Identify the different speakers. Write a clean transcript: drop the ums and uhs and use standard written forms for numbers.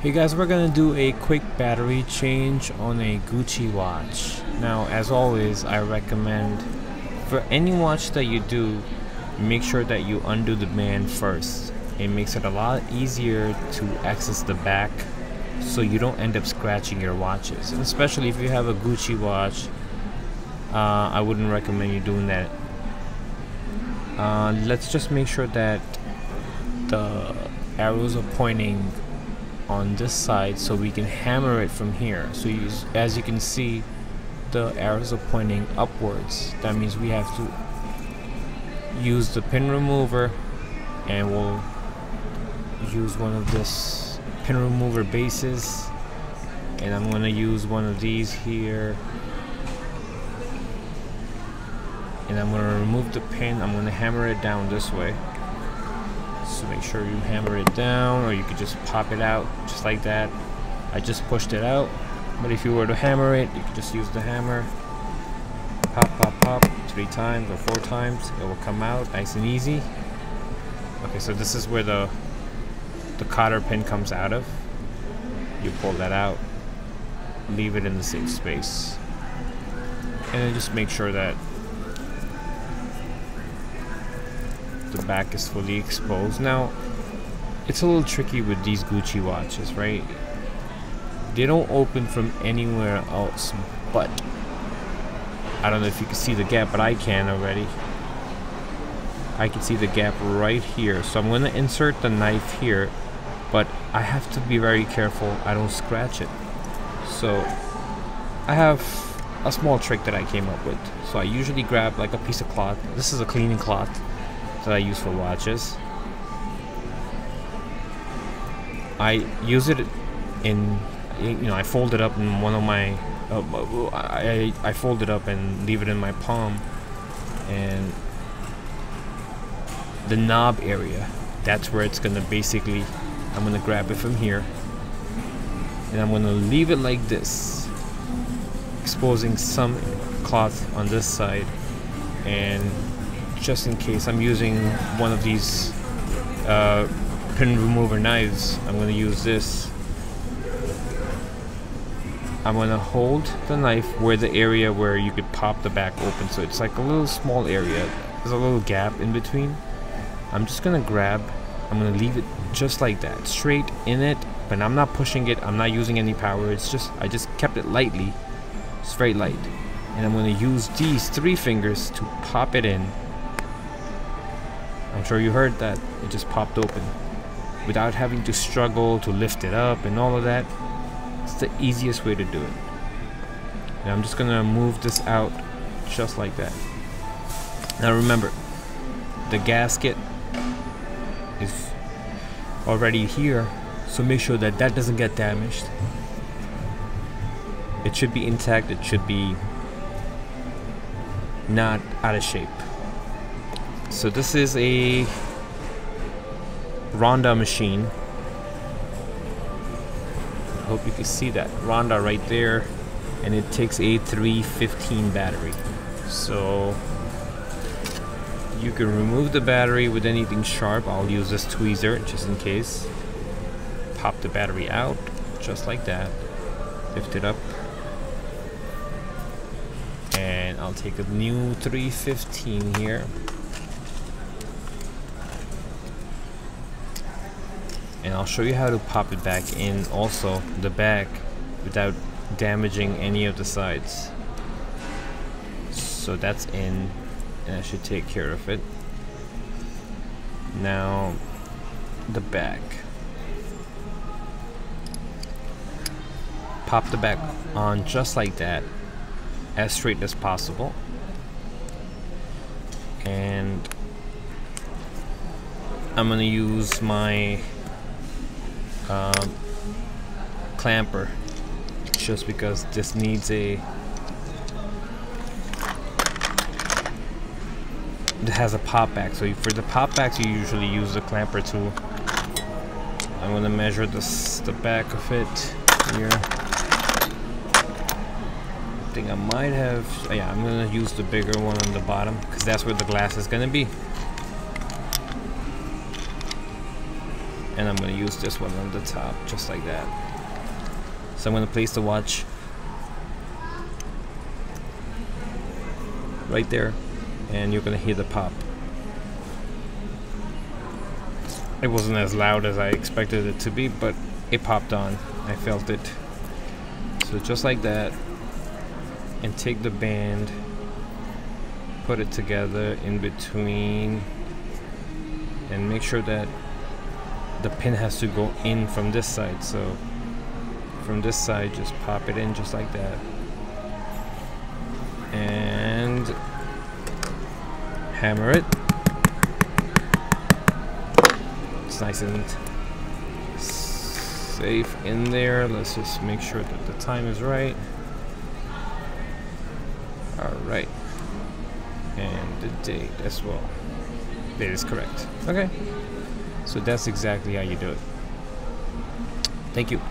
Speaker 1: Hey guys, we're gonna do a quick battery change on a Gucci watch. Now, as always, I recommend for any watch that you do, make sure that you undo the band first. It makes it a lot easier to access the back so you don't end up scratching your watches. And especially if you have a Gucci watch, I wouldn't recommend you doing that. Let's just make sure that the arrows are pointing on this side so we can hammer it from here. So as you can see, the arrows are pointing upwards. That means we have to use the pin remover, and we'll use one of this pin remover bases, and I'm going to use one of these here, and I'm going to remove the pin. I'm going to hammer it down this way. So make sure you hammer it down, or you could just pop it out just like that. I just pushed it out, but if you were to hammer it, you could just use the hammer. Pop, pop, pop 3 times or 4 times. It will come out nice and easy. Okay, so this is where the cotter pin comes out of. You pull that out, leave it in the safe space, and then just make sure that the back is fully exposed. Now, it's a little tricky with these Gucci watches, right? They don't open from anywhere else, but I don't know if you can see the gap, but I can already. I can see the gap right here. So I'm going to insert the knife here, but I have to be very careful I don't scratch it. So I have a small trick that I came up with. So I usually grab like a piece of cloth. This is a cleaning cloth that I use for watches. I use it in, I fold it up in one of my, I fold it up and leave it in my palm, and the knob area, that's where it's gonna basically, I'm gonna grab it from here, and I'm gonna leave it like this, exposing some cloth on this side, and just in case I'm using one of these pin remover knives, I'm going to use this. I'm going to hold the knife where the area where you could pop the back open, so it's like a little small area, there's a little gap in between. I'm just going to grab, I'm going to leave it just like that, straight in it, but I'm not pushing it, I'm not using any power, it's just, I just kept it lightly, it's very light, and I'm going to use these 3 fingers to pop it in. I'm sure you heard that, it just popped open without having to struggle to lift it up and all of that. It's the easiest way to do it. And I'm just gonna move this out just like that. Now remember, the gasket is already here, so make sure that that doesn't get damaged. It should be intact, it should be not out of shape. So this is a Ronda machine. I hope you can see that Ronda right there, and it takes a 315 battery. So you can remove the battery with anything sharp. I'll use this tweezer just in case. Pop the battery out just like that. Lift it up, and I'll take a new 315 here. And I'll show you how to pop it back in, also the back, without damaging any of the sides. So that's in, and I should take care of it. Now the back. Pop the back on just like that, as straight as possible. And I'm gonna use my clamper, just because this needs it has a pop back, so for the pop backs you usually use the clamper tool. I'm going to measure the back of it here. I think I might have, yeah, I'm going to use the bigger one on the bottom because that's where the glass is going to be. and I'm going to use this one on the top, just like that. So I'm going to place the watch right there, and you're going to hear the pop. It wasn't as loud as I expected it to be, but it popped on. I felt it. So just like that, and take the band, put it together in between, and make sure that the pin has to go in from this side. So from this side, just pop it in just like that, and hammer it. It's nice and safe in there. Let's just make sure that the time is right. Alright, and the date as well. Date is correct. Okay, so that's exactly how you do it. Thank you.